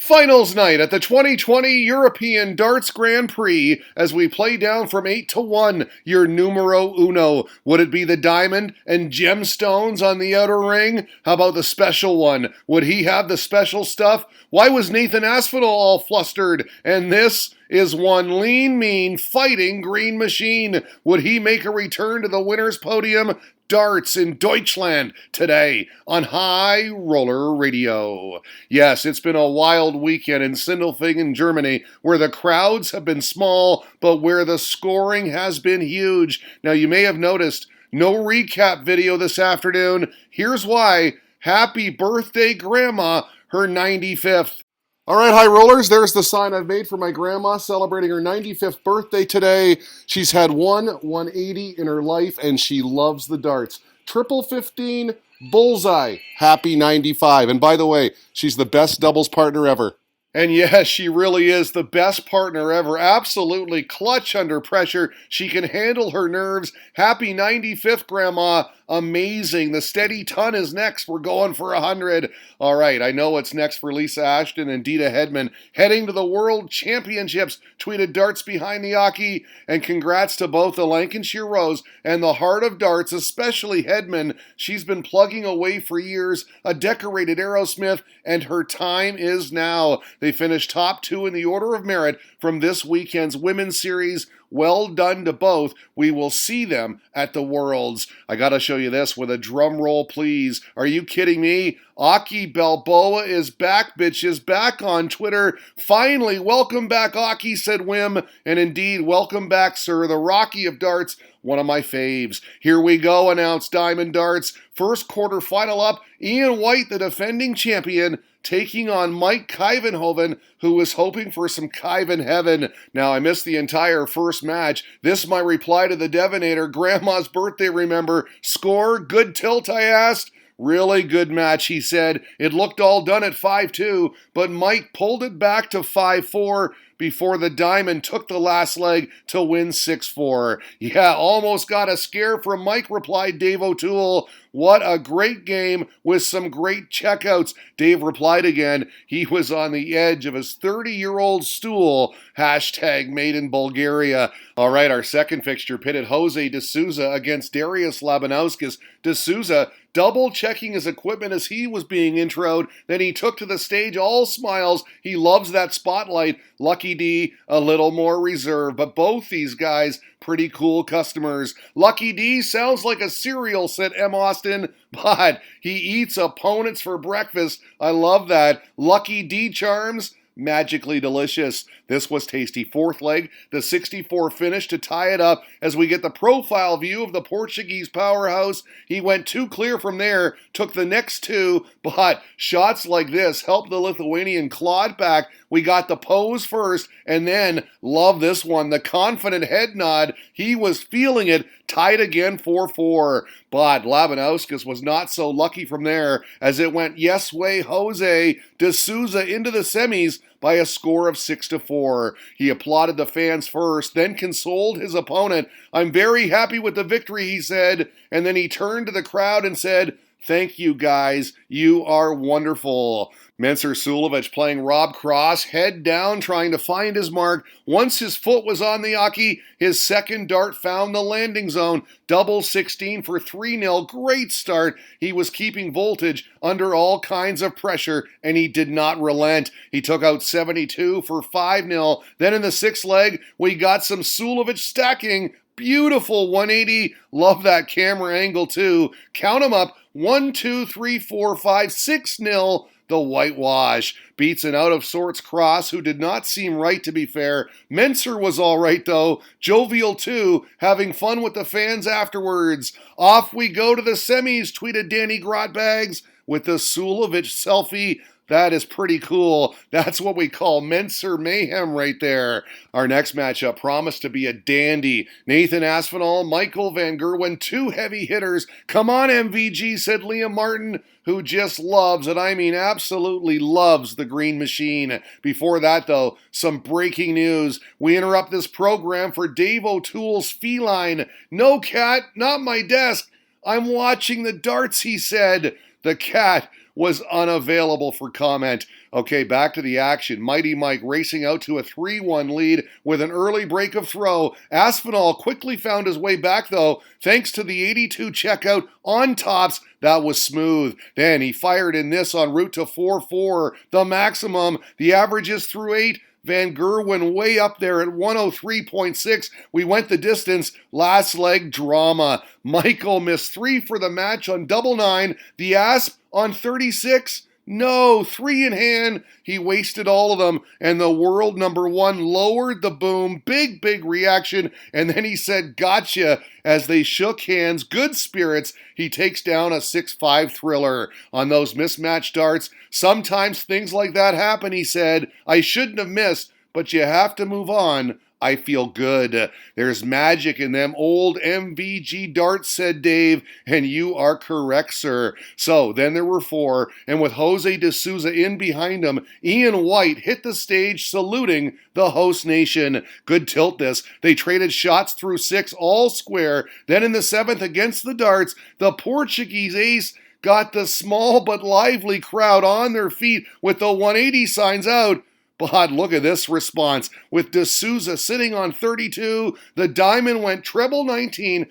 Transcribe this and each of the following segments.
Finals night at the 2020 European Darts Grand Prix as we play down from 8-1, your numero uno. Would it be the diamond and gemstones on the outer ring? How about the special one? Would he have the special stuff? Why was Nathan Aspinall all flustered? And this is one lean, mean, fighting green machine. Would he make a return to the winner's podium? Darts in Deutschland today on High Roller Radio. Yes, it's been a wild weekend in Sindelfingen, Germany, where the crowds have been small, but where the scoring has been huge. Now, you may have noticed no recap video this afternoon. Here's why. Happy birthday, Grandma, her 95th. All right, High Rollers, there's the sign I've made for my grandma celebrating her 95th birthday today. She's had one 180 in her life, and she loves the darts. Triple 15, bullseye, happy 95. And by the way, she's the best doubles partner ever. And yes, she really is the best partner ever. Absolutely clutch under pressure. She can handle her nerves. Happy 95th, Grandma. Amazing. The steady ton is next. We're going for 100. All right, I know what's next for Lisa Ashton and Dita Hedman. Heading to the World Championships. Tweeted darts behind the hockey. And congrats to both the Lancashire Rose and the Heart of Darts, especially Hedman. She's been plugging away for years. A decorated Aerosmith, and her time is now. They finished top 2 in the order of merit from this weekend's Women's Series. Well done to both. We will see them at the Worlds. I gotta show you this with a drum roll, please. Are you kidding me? Aki Balboa is back, bitches, back on Twitter. Finally, welcome back, Aki, said Wim. And indeed, welcome back, sir, the Rocky of Darts, one of my faves. Here we go, announced Diamond Darts. First quarter final up, Ian White, the defending champion, taking on Mike Kuyvenhoven, who was hoping for some Kuyven heaven. Now, I missed the entire first match. This my reply to the Devonator. Grandma's birthday, remember. Score? Good tilt, I asked. Really good match, he said. It looked all done at 5-2, but Mike pulled it back to 5-4 before the Diamond took the last leg to win 6-4. Yeah, almost got a scare from Mike, replied Dave O'Toole. What a great game with some great checkouts. Dave replied again, he was on the edge of his 30-year-old stool. Hashtag made in Bulgaria. All right, our second fixture pitted Jose De Souza against Darius Labanauskas. De Souza double-checking his equipment as he was being introed. Then he took to the stage all smiles. He loves that spotlight. Lucky D, a little more reserved. But both these guys, pretty cool customers. Lucky D sounds like a cereal, said M. Austin, but he eats opponents for breakfast. I love that. Lucky D charms, magically delicious. This was tasty. Fourth leg, the 64 finish to tie it up as we get the profile view of the Portuguese powerhouse. He went too clear from there, took the next two, but shots like this helped the Lithuanian claw back. We got the pose first, and then, love this one, the confident head nod. He was feeling it, tied again 4-4. But Labanauskas was not so lucky from there as it went yes way Jose De Souza into the semis by a score of 6-4. He applauded the fans first, then consoled his opponent. I'm very happy with the victory, he said, and then he turned to the crowd and said, thank you, guys. You are wonderful. Mensur Suljovic playing Rob Cross, head down, trying to find his mark. Once his foot was on the hockey, his second dart found the landing zone. Double 16 for 3-0. Great start. He was keeping voltage under all kinds of pressure, and he did not relent. He took out 72 for 5-0. Then in the sixth leg, we got some Suljovic stacking. Beautiful 180. Love that camera angle, too. Count them up. 1, 2, 3, 4, 5, 6-0. The whitewash beats an out-of-sorts Cross, who did not seem right, to be fair. Mensur was all right, though. Jovial, too, having fun with the fans afterwards. Off we go to the semis, tweeted Danny Grotbags with the Suljovic selfie. That is pretty cool. That's what we call Mensur mayhem right there. Our next matchup promised to be a dandy. Nathan Aspinall, Michael Van Gerwen, two heavy hitters. Come on, MVG, said Liam Martin, who just loves, and I mean absolutely loves, the Green Machine. Before that, though, some breaking news. We interrupt this program for Dave O'Toole's feline. No, cat, not my desk. I'm watching the darts, he said. The cat was unavailable for comment. Okay, back to the action. Mighty Mike racing out to a 3-1 lead with an early break of throw. Aspinall quickly found his way back, though, thanks to the 82 checkout on tops. That was smooth. Then he fired in this en route to 4-4, the maximum. The average is through 8. Van Gerwen way up there at 103.6. We went the distance. Last leg drama. Michael missed 3 for the match on double 9. The Asp on 36. No, 3 in hand. He wasted all of them. And the world number 1 lowered the boom. Big reaction. And then he said, gotcha, as they shook hands. Good spirits. He takes down a 6-5 thriller. On those mismatched darts, sometimes things like that happen, he said. I shouldn't have missed, but you have to move on. I feel good. There's magic in them old MVG darts, said Dave, and you are correct, sir. So then there were 4, and with Jose de Souza in behind him, Ian White hit the stage saluting the host nation. Good tilt this. They traded shots through 6 all square. Then in the 7th against the darts, the Portuguese ace got the small but lively crowd on their feet with the 180 signs out. But look at this response. With De Souza sitting on 32, the diamond went treble 19,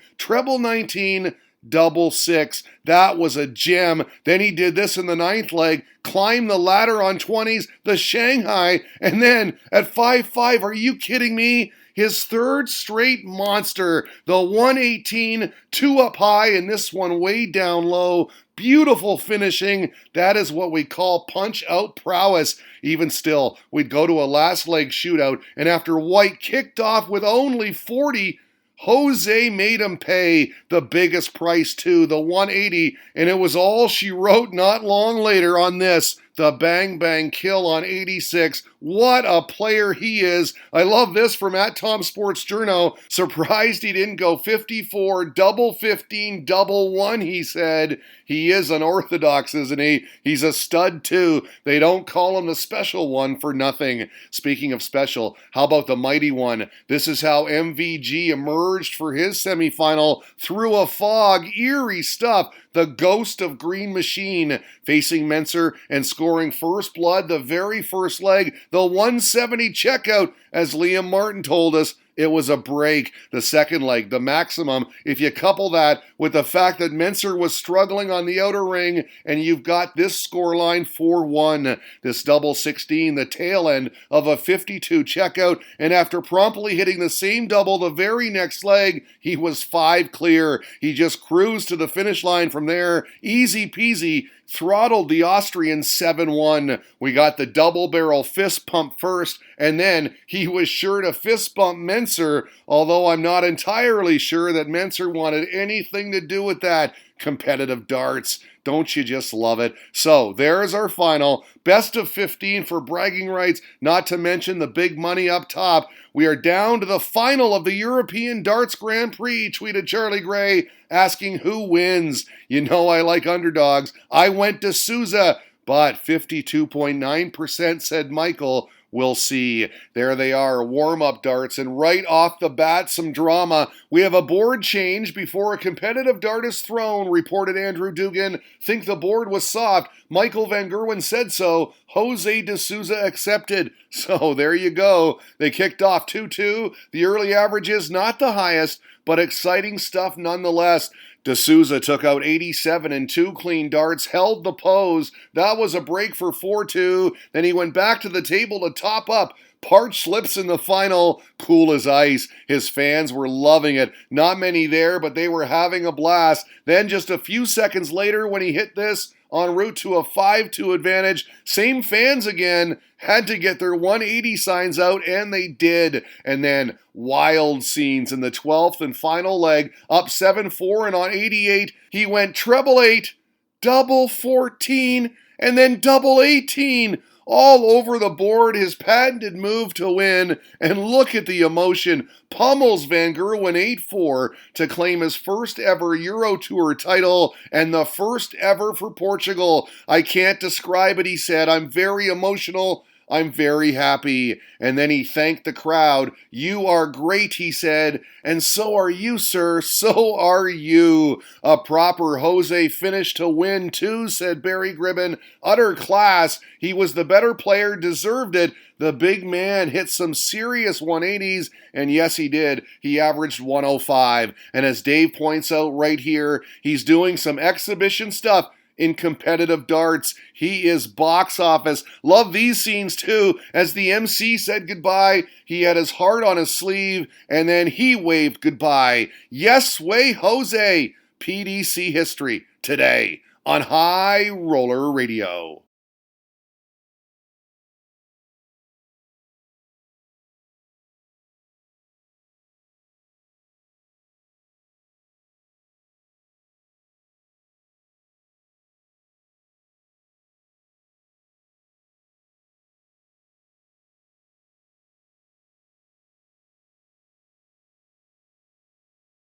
double 6. That was a gem. Then he did this in the 9th leg, climbed the ladder on 20s, the Shanghai, and then at 5-5, are you kidding me? His 3rd straight monster, the 118, 2 up high, and this one way down low. Beautiful finishing. That is what we call punch-out prowess. Even still, we'd go to a last leg shootout, and after White kicked off with only 40, Jose made him pay the biggest price too, the 180, and it was all she wrote not long later on this. The bang bang kill on 86. What a player he is. I love this from @TomSportsJourno. Surprised he didn't go 54, double 15, double 1, he said. He is unorthodox, isn't he? He's a stud too. They don't call him the special one for nothing. Speaking of special, how about the mighty one? This is how MVG emerged for his semifinal through a fog. Eerie stuff. The ghost of Green Machine facing Menser and scoring first blood the very first leg. The 170 checkout, as Liam Martin told us. It was a break. The second leg, the maximum. If you couple that with the fact that Menser was struggling on the outer ring, and you've got this scoreline 4-1. This double 16, the tail end of a 52 checkout, and after promptly hitting the same double the very next leg, he was 5 clear. He just cruised to the finish line from there. Easy peasy. Throttled the Austrian 7-1. We got the double barrel fist pump first, and then he was sure to fist bump Menser, although I'm not entirely sure that Menser wanted anything to do with that. Competitive darts. Don't you just love it? So there's our final. Best of 15 for bragging rights, not to mention the big money up top. We are down to the final of the European Darts Grand Prix, tweeted Charlie Gray, asking who wins. You know I like underdogs. I went to Souza, but 52.9% said Michael. We'll see. There they are, warm-up darts, and right off the bat, some drama. We have a board change before a competitive dart is thrown, reported Andrew Dugan. Think the board was soft. Michael Van Gerwen said so. Jose de Souza accepted. So there you go. They kicked off 2-2. The early average is not the highest, but exciting stuff nonetheless. De Souza took out 87 and 2 clean darts, held the pose. That was a break for 4-2. Then he went back to the table to top up. Parch slips in the final, cool as ice. His fans were loving it. Not many there, but they were having a blast. Then just a few seconds later when he hit this, en route to a 5-2 advantage, same fans again, had to get their 180 signs out, and they did. And then wild scenes in the 12th and final leg, up 7-4, and on 88, he went treble 8, double 14, and then double 18. All over the board, his patented move to win, and look at the emotion. Pummels Van Gerwen 8-4 to claim his first ever Euro Tour title and the first ever for Portugal. I can't describe it, he said. I'm very emotional. I'm very happy. And then he thanked the crowd. You are great, he said. And so are you, sir. So are you. A proper Jose finish to win, too, said Barry Gribben. Utter class. He was the better player, deserved it. The big man hit some serious 180s, and yes, he did. He averaged 105. And as Dave points out right here, he's doing some exhibition stuff in competitive darts. He is box office. Love these scenes too. As the MC said goodbye, he had his heart on his sleeve, and then he waved goodbye. Yes way, Jose. PDC history today on High Roller Radio.